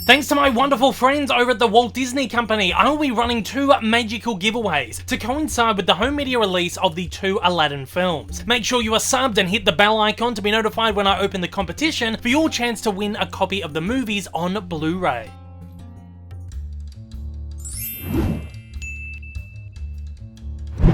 Thanks to my wonderful friends over at the Walt Disney Company, I will be running 2 magical giveaways to coincide with the home media release of the 2 Aladdin films. Make sure you are subbed and hit the bell icon to be notified when I open the competition for your chance to win a copy of the movies on Blu-ray.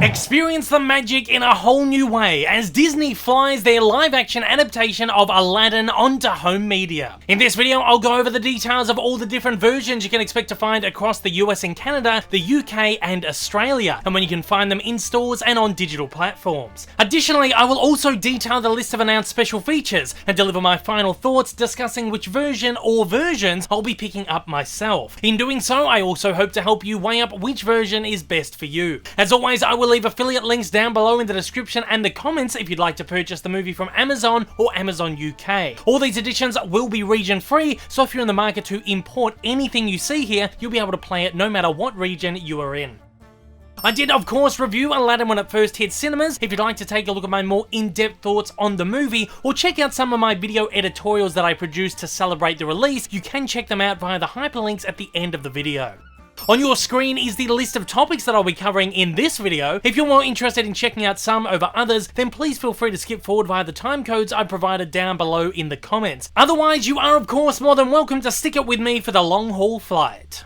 Experience the magic in a whole new way as Disney flies their live-action adaptation of Aladdin onto home media. In this video, I'll go over the details of all the different versions you can expect to find across the US and Canada, the UK and Australia, and when you can find them in stores and on digital platforms. Additionally, I will also detail the list of announced special features and deliver my final thoughts discussing which version or versions I'll be picking up myself. In doing so, I also hope to help you weigh up which version is best for you. As always, I will leave affiliate links down below in the description and the comments if you'd like to purchase the movie from Amazon or Amazon UK. All these editions will be region free, so if you're in the market to import anything you see here, you'll be able to play it no matter what region you are in. I did, of course, review Aladdin when it first hit cinemas. If you'd like to take a look at my more in-depth thoughts on the movie, or check out some of my video editorials that I produced to celebrate the release, you can check them out via the hyperlinks at the end of the video. On your screen is the list of topics that I'll be covering in this video. If you're more interested in checking out some over others, then please feel free to skip forward via the time codes I provided down below in the comments. Otherwise, you are of course more than welcome to stick it with me for the long haul flight.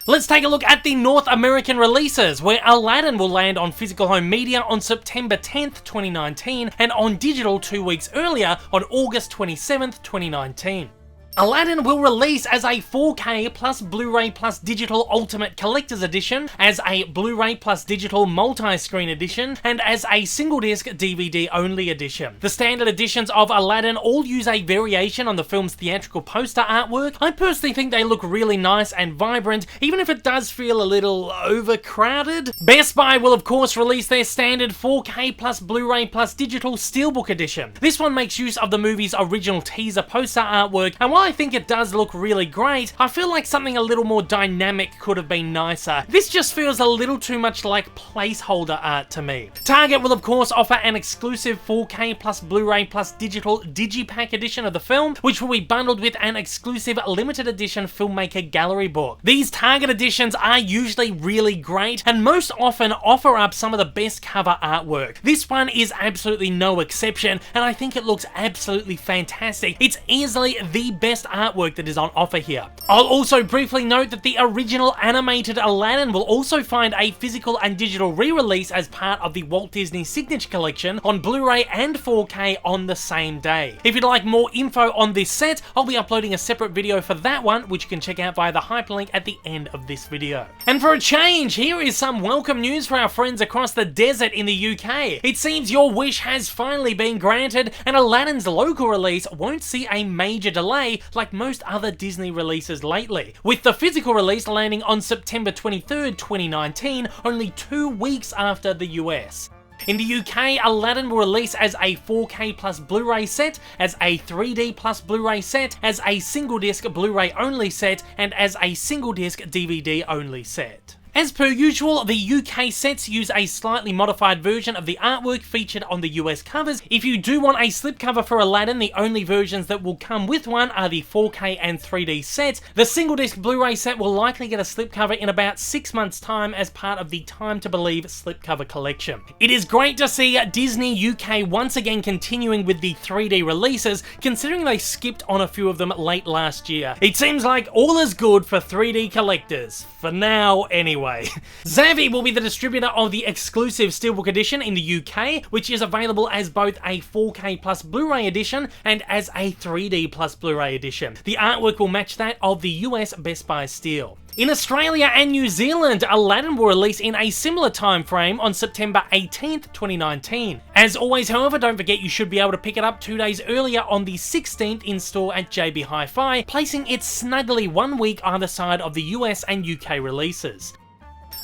Let's take a look at the North American releases, where Aladdin will land on physical home media on September 10th, 2019, and on digital 2 weeks earlier on August 27th, 2019. Aladdin will release as a 4K plus Blu-ray plus digital Ultimate Collector's Edition, as a Blu-ray plus digital multi-screen edition, and as a single-disc DVD-only edition. The standard editions of Aladdin all use a variation on the film's theatrical poster artwork. I personally think they look really nice and vibrant, even if it does feel a little overcrowded. Best Buy will of course release their standard 4K plus Blu-ray plus digital Steelbook Edition. This one makes use of the movie's original teaser poster artwork, and while I think it does look really great, I feel like something a little more dynamic could have been nicer. This just feels a little too much like placeholder art to me. Target will of course offer an exclusive 4K plus Blu-ray plus digital digipack edition of the film, which will be bundled with an exclusive limited edition filmmaker gallery book. These Target editions are usually really great and most often offer up some of the best cover artwork. This one is absolutely no exception, and I think it looks absolutely fantastic. It's easily the best artwork that is on offer here. I'll also briefly note that the original animated Aladdin will also find a physical and digital re-release as part of the Walt Disney Signature Collection on Blu-ray and 4K on the same day. If you'd like more info on this set, I'll be uploading a separate video for that one, which you can check out via the hyperlink at the end of this video. And for a change, here is some welcome news for our friends across the desert in the UK. It seems your wish has finally been granted, and Aladdin's local release won't see a major delay like most other Disney releases lately, with the physical release landing on September 23rd, 2019, only 2 weeks after the US. In the UK, Aladdin will release as a 4K plus Blu-ray set, as a 3D plus Blu-ray set, as a single-disc Blu-ray only set, and as a single-disc DVD only set. As per usual, the UK sets use a slightly modified version of the artwork featured on the US covers. If you do want a slipcover for Aladdin, the only versions that will come with one are the 4K and 3D sets. The single-disc Blu-ray set will likely get a slipcover in about 6 months' time as part of the Time to Believe slipcover collection. It is great to see Disney UK once again continuing with the 3D releases, considering they skipped on a few of them late last year. It seems like all is good for 3D collectors, for now anyway. Zavvi will be the distributor of the exclusive Steelbook Edition in the UK, which is available as both a 4K plus Blu-ray edition and as a 3D plus Blu-ray edition. The artwork will match that of the US Best Buy Steel. In Australia and New Zealand, Aladdin will release in a similar time frame on September 18th, 2019. As always, however, don't forget you should be able to pick it up 2 days earlier on the 16th in store at JB Hi-Fi, placing it snugly 1 week either side of the US and UK releases.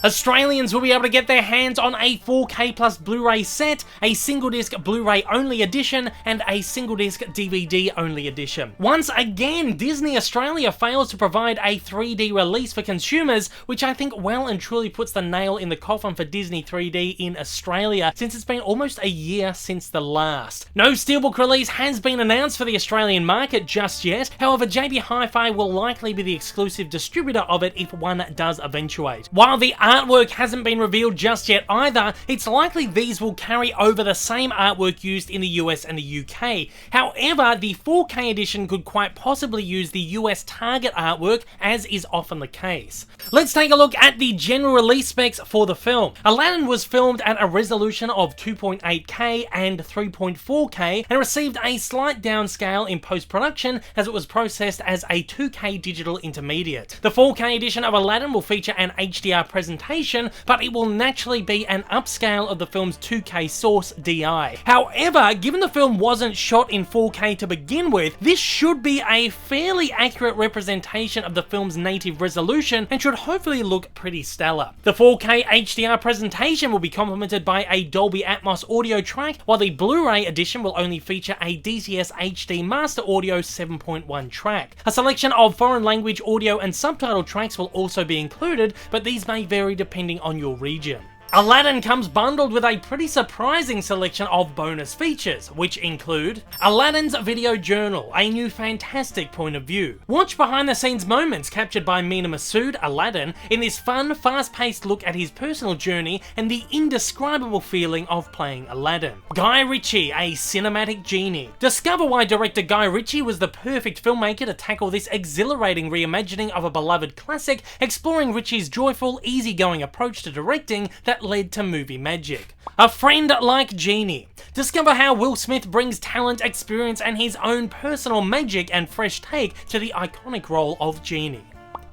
Australians will be able to get their hands on a 4K plus Blu-ray set, a single disc Blu-ray only edition, and a single disc DVD only edition. Once again, Disney Australia fails to provide a 3D release for consumers, which I think well and truly puts the nail in the coffin for Disney 3D in Australia, since it's been almost a year since the last. No Steelbook release has been announced for the Australian market just yet, however JB Hi-Fi will likely be the exclusive distributor of it if one does eventuate. While the artwork hasn't been revealed just yet either, it's likely these will carry over the same artwork used in the US and the UK. However, the 4K edition could quite possibly use the US target artwork, as is often the case. Let's take a look at the general release specs for the film. Aladdin was filmed at a resolution of 2.8K and 3.4K and received a slight downscale in post-production as it was processed as a 2K digital intermediate. The 4K edition of Aladdin will feature an HDR presentation, but it will naturally be an upscale of the film's 2K source DI. However, given the film wasn't shot in 4K to begin with, this should be a fairly accurate representation of the film's native resolution and should hopefully look pretty stellar. The 4K HDR presentation will be complemented by a Dolby Atmos audio track, while the Blu-ray edition will only feature a DTS HD Master Audio 7.1 track. A selection of foreign language audio and subtitle tracks will also be included, but these may vary depending on your region. Aladdin comes bundled with a pretty surprising selection of bonus features, which include Aladdin's video journal, a new fantastic point of view. Watch behind the scenes moments captured by Mina Masood, Aladdin, in this fun, fast-paced look at his personal journey and the indescribable feeling of playing Aladdin. Guy Ritchie, a cinematic genie. Discover why director Guy Ritchie was the perfect filmmaker to tackle this exhilarating reimagining of a beloved classic, exploring Ritchie's joyful, easygoing approach to directing that led to movie magic. A friend like Genie. Discover how Will Smith brings talent, experience, and his own personal magic and fresh take to the iconic role of Genie.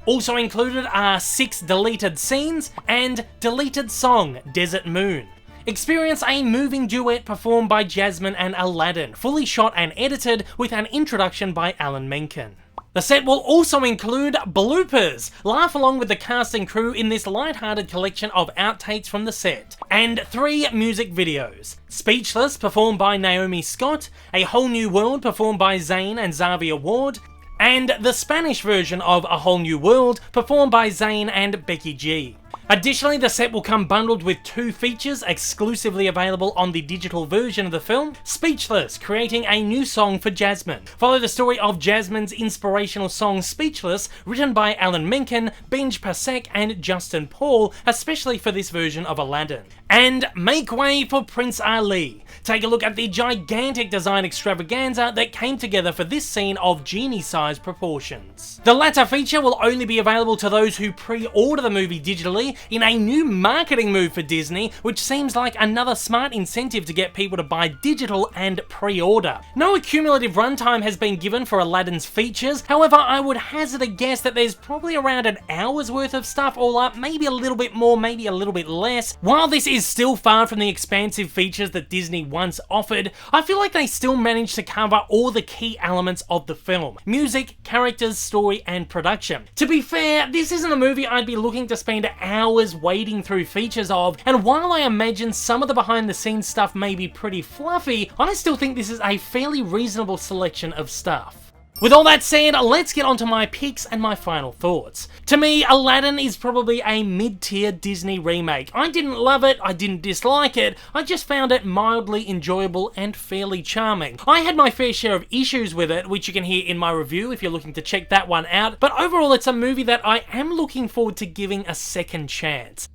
Also included are 6 deleted scenes and deleted song, Desert Moon. Experience a moving duet performed by Jasmine and Aladdin, fully shot and edited with an introduction by Alan Menken. The set will also include bloopers. Laugh along with the cast and crew in this light-hearted collection of outtakes from the set. And 3 music videos. Speechless, performed by Naomi Scott, A Whole New World, performed by Zayn and Zavvi Award, and the Spanish version of A Whole New World, performed by Zayn and Becky G. Additionally, the set will come bundled with 2 features exclusively available on the digital version of the film. Speechless, creating a new song for Jasmine. Follow the story of Jasmine's inspirational song Speechless, written by Alan Menken, Benj Pasek and Justin Paul, especially for this version of Aladdin. And Make Way for Prince Ali. Take a look at the gigantic design extravaganza that came together for this scene of genie-sized proportions. The latter feature will only be available to those who pre-order the movie digitally in a new marketing move for Disney, which seems like another smart incentive to get people to buy digital and pre-order. No cumulative runtime has been given for Aladdin's features, however I would hazard a guess that there's probably around an hour's worth of stuff all up, maybe a little bit more, maybe a little bit less. While this is still far from the expansive features that Disney once offered, I feel like they still managed to cover all the key elements of the film: music, characters, story, and production. To be fair, this isn't a movie I'd be looking to spend hours wading through features of, and while I imagine some of the behind the scenes stuff may be pretty fluffy, I still think this is a fairly reasonable selection of stuff. With all that said, let's get onto my picks and my final thoughts. To me, Aladdin is probably a mid-tier Disney remake. I didn't love it, I didn't dislike it, I just found it mildly enjoyable and fairly charming. I had my fair share of issues with it, which you can hear in my review if you're looking to check that one out, but overall it's a movie that I am looking forward to giving a second chance.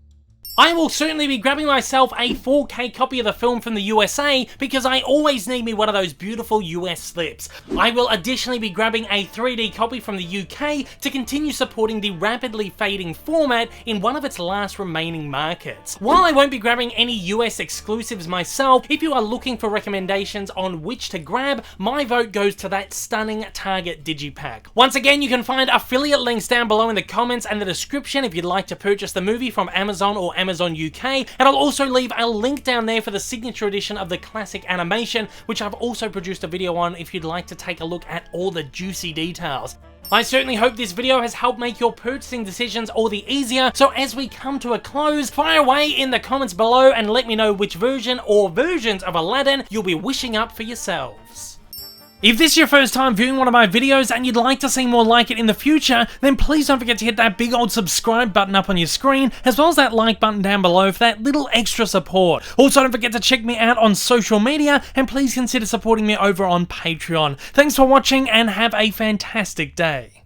I will certainly be grabbing myself a 4K copy of the film from the USA because I always need me one of those beautiful US slips. I will additionally be grabbing a 3D copy from the UK to continue supporting the rapidly fading format in one of its last remaining markets. While I won't be grabbing any US exclusives myself, if you are looking for recommendations on which to grab, my vote goes to that stunning Target digipack. Once again, you can find affiliate links down below in the comments and the description if you'd like to purchase the movie from Amazon or Amazon UK, and I'll also leave a link down there for the signature edition of the classic animation, which I've also produced a video on if you'd like to take a look at all the juicy details. I certainly hope this video has helped make your purchasing decisions all the easier, so as we come to a close, fire away in the comments below and let me know which version or versions of Aladdin you'll be wishing up for yourselves. If this is your first time viewing one of my videos and you'd like to see more like it in the future, then please don't forget to hit that big old subscribe button up on your screen, as well as that like button down below for that little extra support. Also, don't forget to check me out on social media, and please consider supporting me over on Patreon. Thanks for watching and have a fantastic day.